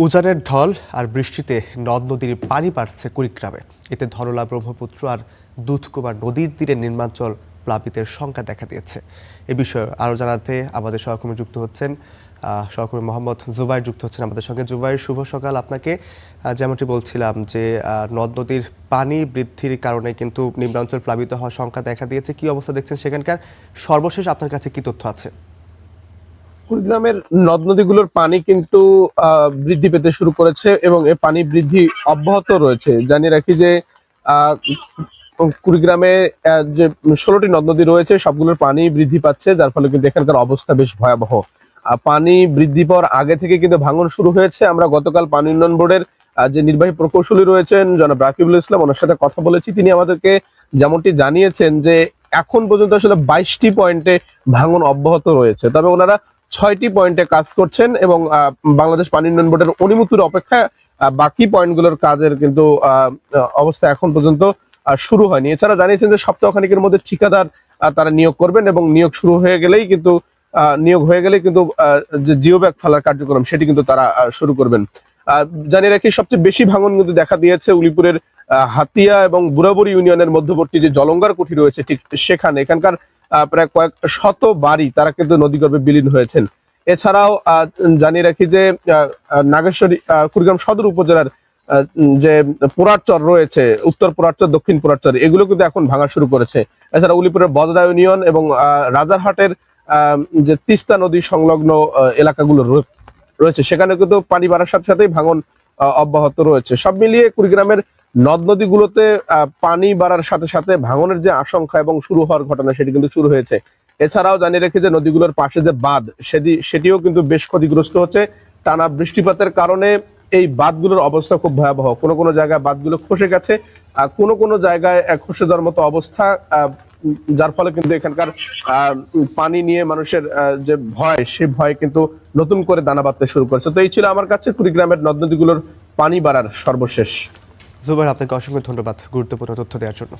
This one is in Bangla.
উজানের ঢল আর বৃষ্টিতে নদ নদীর পানি বাড়ছে কুড়িগ্রামে। এতে ধরলা, ব্রহ্মপুত্র আর দুধকুমার নদীর তীরে নির্মাঞ্চল প্লাবিতের শঙ্কা দেখা দিয়েছে। এ বিষয়ে আরও জানাতে আমাদের সহকর্মী যুক্ত হচ্ছেন সহকর্মী মোহাম্মদ জুবাইর যুক্ত হচ্ছেন আমাদের সঙ্গে। জুবাইর, শুভ সকাল আপনাকে। যেমনটি বলছিলাম যে নদ নদীর পানি বৃদ্ধির কারণে কিন্তু নিম্নাঞ্চল প্লাবিত হওয়ার শঙ্কা দেখা দিয়েছে। কি অবস্থা দেখছেন সেখানকার? সর্বশেষ আপনার কাছে কি তথ্য আছে? কুড়িগ্রামের নদ নদীগুলোর পানি কিন্তু বৃদ্ধি পেতে শুরু করেছে এবং এই পানি বৃদ্ধি অব্যাহত রয়েছে। জানিয়ে রাখি যে আহ, কুড়িগ্রামে যে 16টি নদ নদী রয়েছে সবগুলোর পানি বৃদ্ধি পাচ্ছে, যার ফলে কিন্তু এখানকার অবস্থা বেশ ভয়াবহ। পানি বৃদ্ধি পাওয়ার আগে থেকে কিন্তু ভাঙন শুরু হয়েছে। আমরা গতকাল পানি উন্নয়ন বোর্ডের যে নির্বাহী প্রকৌশলী রয়েছেন জনাব রাকিবুল ইসলাম, ওনার সাথে কথা বলেছি। তিনি আমাদেরকে যেমনটি জানিয়েছেন যে এখন পর্যন্ত আসলে 22টি পয়েন্টে ভাঙন অব্যাহত রয়েছে, তবে ওনারা 6টি পয়েন্টে কাজ করছেন এবং বাংলাদেশ পানি উন্নয়ন বোর্ডের অনুমতির অপেক্ষায় বাকি পয়েন্টগুলোর কাজের কিন্তু অবস্থা এখন পর্যন্ত শুরু হয়নি। এছাড়া জানিয়েছেন যে সপ্তাহখানেকের মধ্যে ঠিকাদার তারা নিয়োগ করবেন এবং নিয়োগ হয়ে গেলেই কিন্তু যে জিও ব্যাগ ফেলার কার্যক্রম সেটি কিন্তু তারা শুরু করবেন। জানিয়ে রাখি সবচেয়ে বেশি ভাঙন কিন্তু দেখা দিয়েছে উলিপুরের হাতিয়া এবং বুড়াবুড়ি ইউনিয়নের মধ্যবর্তী যে জলঙ্গার কুঠি রয়েছে ঠিক সেখানে। এখানকার প্রায় কয়েক শত বাড়ি তারা কিন্তু নদীগর্ভে বিলীন হয়েছেন। এছাড়াও জানিয়ে রাখি যে নাগেশ্বরী কুড়িগ্রাম সদর উপজেলার যে পোড়ারচর রয়েছে, উত্তর পোড়ারচর, দক্ষিণ পোড়ারচর, এগুলো কিন্তু এখন ভাঙা শুরু করেছে। এছাড়া উলিপুরের বজরা ইউনিয়ন এবং রাজারহাটের যে তিস্তা নদী সংলগ্ন এলাকাগুলো রয়েছে সেখানে কিন্তু পানি বাড়ার সাথে সাথেই ভাঙন অব্যাহত রয়েছে। সব মিলিয়ে কুড়িগ্রামের নদ নদীগুলোতে পানি বাড়ার সাথে সাথে ভাঙনের যে আশঙ্কা এবং শুরু হওয়ার ঘটনা সেটি কিন্তু শুরু হয়েছে। এছাড়াও জানিয়ে রেখে যে নদীগুলোর পাশে যে বাঁধ সেটিও কিন্তু বেশ ক্ষতিগ্রস্ত হচ্ছে। টানা বৃষ্টিপাতের কারণে এই বাঁধগুলোর অবস্থা খুব ভয়াবহ। কোনো কোনো জায়গায় বাঁধগুলো খসে গেছে, আর কোনো কোনো জায়গায় খসে যাওয়ার মতো অবস্থা, যার ফলে কিন্তু এখানকার পানি নিয়ে মানুষের যে ভয়, সে ভয় কিন্তু নতুন করে দানা বাঁধতে শুরু করেছে। তো এই ছিল আমার কাছে কুড়িগ্রামের নদ নদীগুলোর পানি বাড়ার সর্বশেষ। জুবাইর, আপনাকে অসংখ্য ধন্যবাদ গুরুত্বপূর্ণ তথ্য দেওয়ার জন্য।